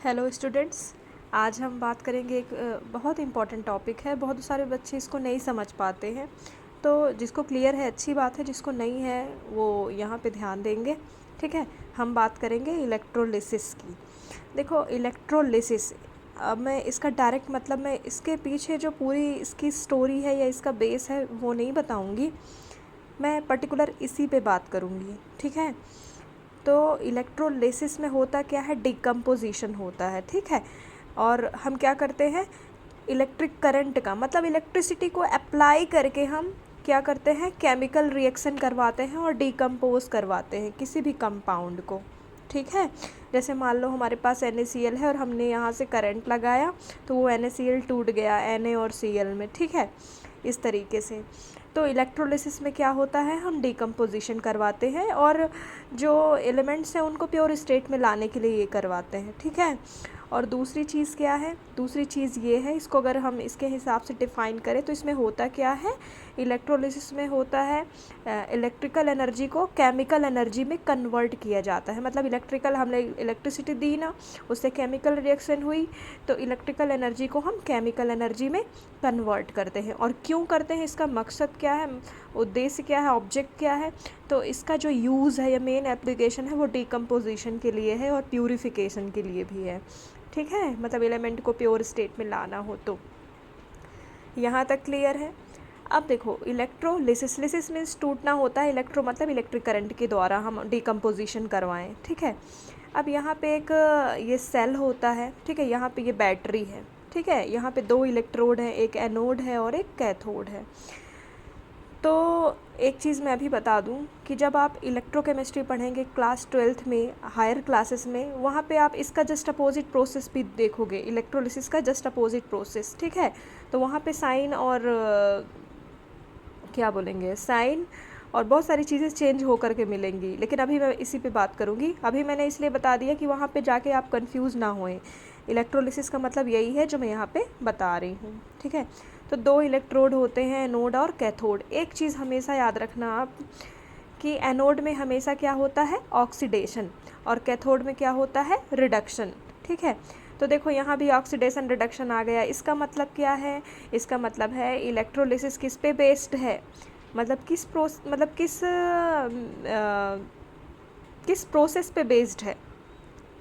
Hello students. आज हम बात करेंगे एक बहुत इम्पॉर्टेंट टॉपिक है। बहुत सारे बच्चे इसको नहीं समझ पाते हैं, तो जिसको क्लियर है अच्छी बात है, जिसको नहीं है वो यहाँ पे ध्यान देंगे। ठीक है, हम बात करेंगे इलेक्ट्रोलिसिस की। देखो इलेक्ट्रोलिसिस, अब मैं इसका डायरेक्ट मतलब मैं इसके पीछे जो पूरी इसकी स्टोरी है या इसका बेस है वो नहीं बताऊँगी, मैं पर्टिकुलर इसी पे बात करूँगी। ठीक है, तो इलेक्ट्रोलिसिस में होता क्या है, डिकम्पोजिशन होता है। ठीक है, और हम क्या करते हैं, इलेक्ट्रिक करंट का मतलब इलेक्ट्रिसिटी को अप्लाई करके हम क्या करते हैं, केमिकल रिएक्शन करवाते हैं और डिकम्पोज करवाते हैं किसी भी कंपाउंड को। ठीक है, जैसे मान लो हमारे पास NaCl है और हमने यहाँ से करंट लगाया तो वो NaCl टूट गया Na और Cl में। ठीक है, इस तरीके से। तो इलेक्ट्रोलिसिस में क्या होता है, हम डिकम्पोजिशन करवाते हैं और जो एलिमेंट्स हैं उनको प्योर स्टेट में लाने के लिए ये करवाते हैं। ठीक है, और दूसरी चीज़ क्या है, दूसरी चीज़ ये है, इसको अगर हम इसके हिसाब से डिफ़ाइन करें तो इसमें होता क्या है, इलेक्ट्रोलिसिस में होता है इलेक्ट्रिकल एनर्जी को केमिकल एनर्जी में कन्वर्ट किया जाता है। मतलब इलेक्ट्रिकल, हमने इलेक्ट्रिसिटी दी ना, उससे केमिकल रिएक्शन हुई, तो इलेक्ट्रिकल एनर्जी को हम केमिकल एनर्जी में कन्वर्ट करते हैं। और क्यों करते हैं, इसका मकसद क्या है, उद्देश्य क्या है, ऑब्जेक्ट क्या है, तो इसका जो यूज़ है या मेन एप्लीकेशन है वो डिकम्पोजिशन के लिए है और प्यूरिफिकेशन के लिए भी है। ठीक है, मतलब एलिमेंट को प्योर स्टेट में लाना हो तो। यहाँ तक क्लियर है। अब देखो इलेक्ट्रोलिसिस, लिसिस मीन्स टूटना होता है, इलेक्ट्रो मतलब इलेक्ट्रिक करंट के द्वारा हम डिकम्पोजिशन करवाएं। ठीक है, अब यहाँ पे एक ये सेल होता है। ठीक है, यहाँ पे ये बैटरी है। ठीक है, यहाँ पे दो इलेक्ट्रोड हैं, एक एनोड है और एक कैथोड है। तो एक चीज़ मैं अभी बता दूं कि जब आप इलेक्ट्रोकेमिस्ट्री पढ़ेंगे क्लास 12th में, हायर क्लासेस में, वहाँ पे आप इसका जस्ट अपोजिट प्रोसेस भी देखोगे, इलेक्ट्रोलिसिस का जस्ट अपोजिट प्रोसेस। ठीक है, तो वहाँ पे साइन और क्या बोलेंगे, साइन और बहुत सारी चीज़ें चेंज होकर के मिलेंगी, लेकिन अभी मैं इसी पे बात करूँगी। अभी मैंने इसलिए बता दिया कि वहाँ पे जाके आप कंफ्यूज ना होएं। इलेक्ट्रोलिसिस का मतलब यही है जो मैं यहाँ पे बता रही हूँ। ठीक है, तो दो इलेक्ट्रोड होते हैं, एनोड और कैथोड। एक चीज़ हमेशा याद रखना आप कि एनोड में हमेशा क्या होता है, ऑक्सीडेशन, और कैथोड में क्या होता है, रिडक्शन। ठीक है, तो देखो यहाँ भी ऑक्सीडेशन रिडक्शन आ गया। इसका मतलब क्या है, इसका मतलब है इलेक्ट्रोलिसिस किस पे बेस्ड है, मतलब किस प्रोसेस पे बेस्ड है,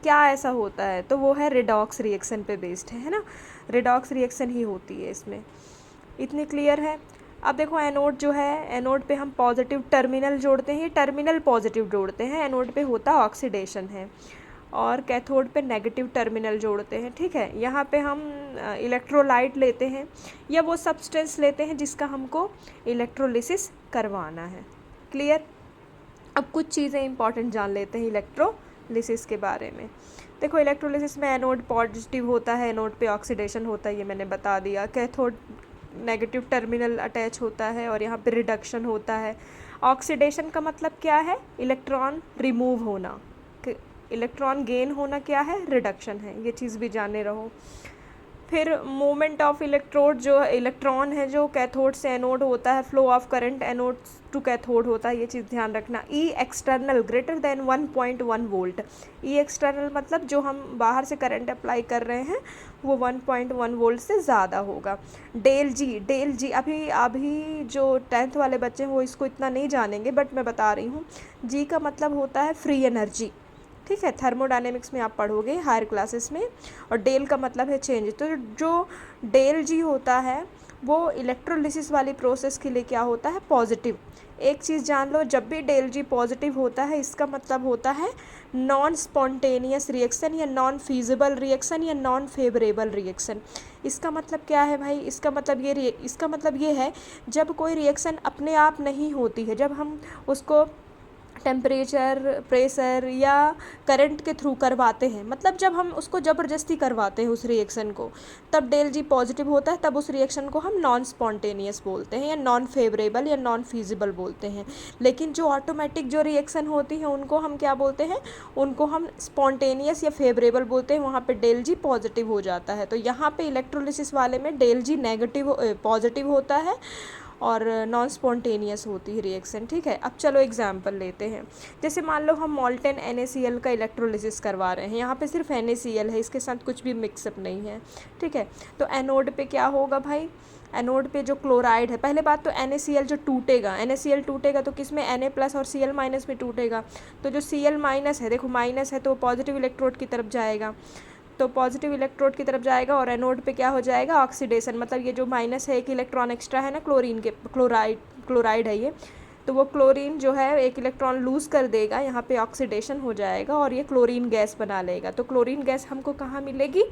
क्या ऐसा होता है, तो वो है रिडॉक्स रिएक्शन पे बेस्ड है ना। रिडॉक्स रिएक्शन ही होती है इसमें। इतनी क्लियर है। अब देखो एनोड जो है, एनोड पे हम पॉजिटिव टर्मिनल जोड़ते हैं, ये टर्मिनल पॉजिटिव जोड़ते हैं, एनोड पे होता ऑक्सीडेशन है, और कैथोड पे नेगेटिव टर्मिनल जोड़ते हैं। ठीक है, यहाँ पे हम इलेक्ट्रोलाइट लेते हैं या वो सब्सटेंस लेते हैं जिसका हमको इलेक्ट्रोलिसिस करवाना है। क्लियर। अब कुछ चीज़ें इंपॉर्टेंट जान लेते हैं इलेक्ट्रोलिसिस के बारे में। देखो इलेक्ट्रोलिसिस में एनोड पॉजिटिव होता है, एनोड पे ऑक्सीडेशन होता है, ये मैंने बता दिया। कैथोड नेगेटिव टर्मिनल अटैच होता है और यहाँ पे रिडक्शन होता है। ऑक्सीडेशन का मतलब क्या है, इलेक्ट्रॉन रिमूव होना, इलेक्ट्रॉन गेन होना क्या है, रिडक्शन है। ये चीज़ भी जाने रहो। फिर मूवमेंट ऑफ इलेक्ट्रोड, जो इलेक्ट्रॉन है जो कैथोड से एनोड होता है, flow of current anode to cathode होता है, ये चीज़ ध्यान रखना। E external greater than 1.1 volt. E external मतलब जो हम बाहर से करंट अप्लाई कर रहे हैं वो 1.1 वोल्ट से ज़्यादा होगा। डेल जी अभी जो 10th वाले बच्चे हैं वो इसको इतना नहीं जानेंगे, बट मैं बता रही हूँ। जी का मतलब होता है फ्री एनर्जी। ठीक है, थर्मोडायनेमिक्स में आप पढ़ोगे हायर क्लासेस में। और डेल का मतलब है चेंज। तो जो डेल जी होता है वो इलेक्ट्रोलिसिस वाली प्रोसेस के लिए क्या होता है, पॉजिटिव। एक चीज़ जान लो, जब भी डेल जी पॉजिटिव होता है इसका मतलब होता है नॉन स्पॉन्टेनियस रिएक्शन या नॉन फीजिबल रिएक्शन या नॉन फेवरेबल रिएक्शन। इसका मतलब क्या है भाई, इसका मतलब ये है जब कोई रिएक्शन अपने आप नहीं होती है, जब हम उसको टेम्परेचर, प्रेशर या करंट के थ्रू करवाते हैं, मतलब जब हम उसको ज़बरदस्ती करवाते हैं उस रिएक्शन को, तब डेल जी पॉजिटिव होता है, तब उस रिएक्शन को हम नॉन स्पॉन्टेनियस बोलते हैं या नॉन फेवरेबल या नॉन फीजिबल बोलते हैं। लेकिन जो ऑटोमेटिक जो रिएक्शन होती है उनको हम क्या बोलते हैं, उनको हम स्पॉन्टेनियस या फेवरेबल बोलते हैं, वहाँ पे डेल जी पॉजिटिव हो जाता है। तो यहाँ पे इलेक्ट्रोलिसिस वाले में डेल जी नेगेटिव पॉजिटिव होता है और नॉन स्पॉन्टेनियस होती है रिएक्शन, ठीक है। अब चलो एग्जांपल लेते हैं। जैसे मान लो हम मॉल्टेन NaCl का इलेक्ट्रोलिसिस करवा रहे हैं, यहाँ पे सिर्फ NaCl है, इसके साथ कुछ भी मिक्सअप नहीं है, ठीक है। तो एनोड पे क्या होगा भाई, एनोड पे जो क्लोराइड है, पहले बात तो NaCl जो टूटेगा, NaCl टूटेगा तो किस में, Na+ और Cl- में टूटेगा। तो जो Cl- है, देखो माइनस है तो पॉजिटिव इलेक्ट्रोड की तरफ जाएगा, तो पॉजिटिव इलेक्ट्रोड की तरफ जाएगा और एनोड पे क्या हो जाएगा, ऑक्सीडेशन। मतलब ये जो माइनस है, एक इलेक्ट्रॉन एक्स्ट्रा है ना क्लोरीन के, क्लोराइड है ये, तो वो क्लोरीन जो है एक इलेक्ट्रॉन लूज़ कर देगा, यहाँ पे ऑक्सीडेशन हो जाएगा और ये क्लोरीन गैस बना लेगा। तो क्लोरीन गैस हमको कहाँ मिलेगी,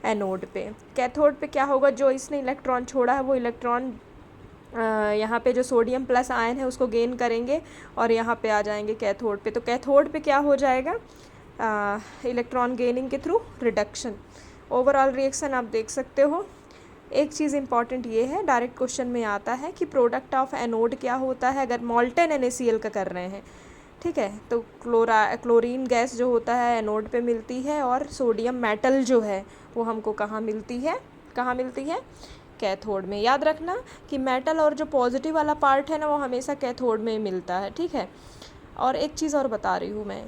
एनोड पे। कैथोड पे क्या होगा, जो इसने इलेक्ट्रॉन छोड़ा है वो इलेक्ट्रॉन यहाँ पे जो सोडियम प्लस आयन है उसको गेन करेंगे और यहाँ पे आ जाएंगे कैथोड पे। तो कैथोड पे क्या हो जाएगा, इलेक्ट्रॉन गेनिंग के थ्रू रिडक्शन। ओवरऑल रिएक्शन आप देख सकते हो। एक चीज़ इंपॉर्टेंट ये है, डायरेक्ट क्वेश्चन में आता है कि प्रोडक्ट ऑफ एनोड क्या होता है अगर मॉल्टेन NaCl का कर रहे हैं, ठीक है। तो क्लोरीन गैस जो होता है एनोड पे मिलती है और सोडियम मेटल जो है वो हमको कहाँ मिलती है, कहाँ मिलती है, कैथोड में। याद रखना कि मेटल और जो पॉजिटिव वाला पार्ट है ना वो हमेशा कैथोड में मिलता है, ठीक है। और एक चीज़ और बता रही हूँ मैं,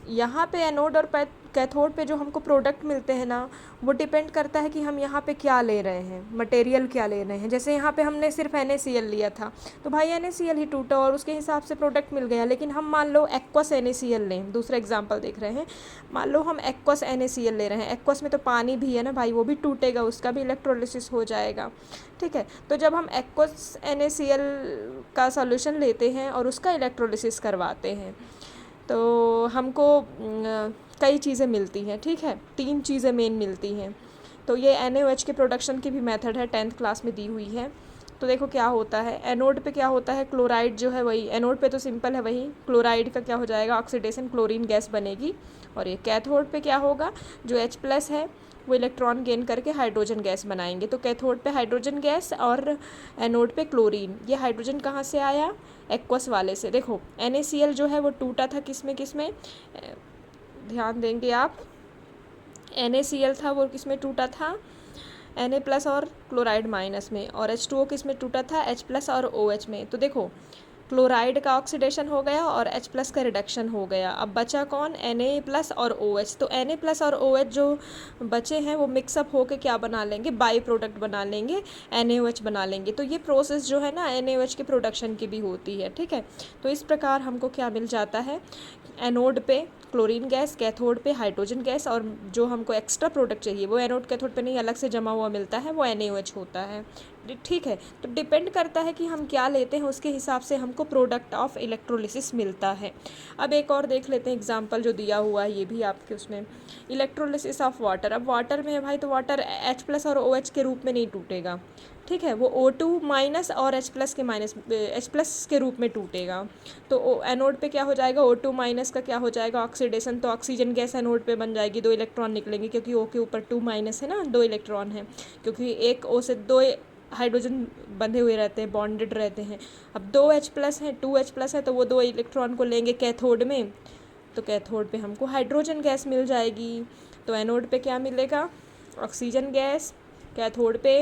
यहाँ पे एनोड और कैथोड पे जो हमको प्रोडक्ट मिलते हैं ना, वो डिपेंड करता है कि हम यहाँ पे क्या ले रहे हैं, मटेरियल क्या ले रहे हैं। जैसे यहाँ पे हमने सिर्फ NaCl लिया था तो भाई NaCl ही टूटा और उसके हिसाब से प्रोडक्ट मिल गया। लेकिन हम मान लो एक्वस NaCl लें, दूसरा एग्जांपल देख रहे हैं, मान लो हम एक्वस NaCl ले रहे हैं, एक्वस में तो पानी भी है ना भाई, वो भी टूटेगा, उसका भी इलेक्ट्रोलिसिस हो जाएगा, ठीक है। तो जब हम एक्वस NaCl का सॉल्यूशन लेते हैं और उसका इलेक्ट्रोलिसिस करवाते हैं तो हमको कई चीज़ें मिलती हैं, ठीक है। 3 चीज़ें मेन मिलती हैं। तो ये NaOH के प्रोडक्शन की भी मेथड है, 10th क्लास में दी हुई है। तो देखो क्या होता है, एनोड पे क्या होता है, क्लोराइड जो है वही, एनोड पे तो सिंपल है वही, क्लोराइड का क्या हो जाएगा, ऑक्सीडेशन, क्लोरीन गैस बनेगी। और ये कैथोड पे क्या होगा, जो H+ है वो इलेक्ट्रॉन गेन करके हाइड्रोजन गैस बनाएंगे। तो कैथोड पे हाइड्रोजन गैस और एनोड पे क्लोरीन। ये हाइड्रोजन कहाँ से आया, एक्वस वाले से। देखो NaCl जो है वो टूटा था किस में ध्यान देंगे आप, NaCl था वो किस में टूटा था, Na+ और क्लोराइड माइनस में, और H2O किस में टूटा था, H+ और OH में। तो देखो क्लोराइड का ऑक्सीडेशन हो गया और H+ का रिडक्शन हो गया। अब बचा कौन, Na+ और OH। तो Na+ और OH जो बचे हैं वो मिक्सअप होके क्या बना लेंगे, बाई प्रोडक्ट बना लेंगे, NaOH बना लेंगे। तो ये प्रोसेस जो है ना NaOH के प्रोडक्शन की भी होती है, ठीक है। तो इस प्रकार हमको क्या मिल जाता है, एनोड पे क्लोरीन गैस, कैथोड पे हाइड्रोजन गैस, और जो हमको एक्स्ट्रा प्रोडक्ट चाहिए वो एनोड कैथोड पे नहीं, अलग से जमा हुआ मिलता है, वो NaOH होता है, ठीक है। तो डिपेंड करता है कि हम क्या लेते हैं, उसके हिसाब से हमको प्रोडक्ट ऑफ इलेक्ट्रोलिसिस मिलता है। अब एक और देख लेते हैं एग्जांपल जो दिया हुआ है, ये भी आपके उसमें, इलेक्ट्रोलिसिस ऑफ वाटर। अब वाटर में है भाई, तो वाटर H+ और OH के रूप में नहीं टूटेगा, ठीक है, वो O2- और H+ के रूप में टूटेगा। तो एनोड पे क्या हो जाएगा, O2- का क्या हो जाएगा, ऑक्सीडेशन, तो ऑक्सीजन गैस एनोड पे बन जाएगी, 2 इलेक्ट्रॉन निकलेंगे क्योंकि O के ऊपर 2- है ना, 2 इलेक्ट्रॉन है, क्योंकि एक O से 2 हाइड्रोजन बंधे हुए रहते हैं, बॉन्डेड रहते हैं। अब 2 H+ है, 2 H+ है, तो वो 2 इलेक्ट्रॉन को लेंगे कैथोड में, तो कैथोड पे हमको हाइड्रोजन गैस मिल जाएगी। तो एनोड पे क्या मिलेगा, ऑक्सीजन गैस, कैथोड पे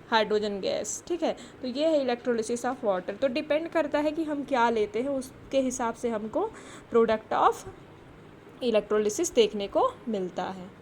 हाइड्रोजन गैस, ठीक है। तो ये है इलेक्ट्रोलिसिस ऑफ वाटर। तो डिपेंड करता है कि हम क्या लेते हैं, उसके हिसाब से हमको प्रोडक्ट ऑफ इलेक्ट्रोलिसिस देखने को मिलता है।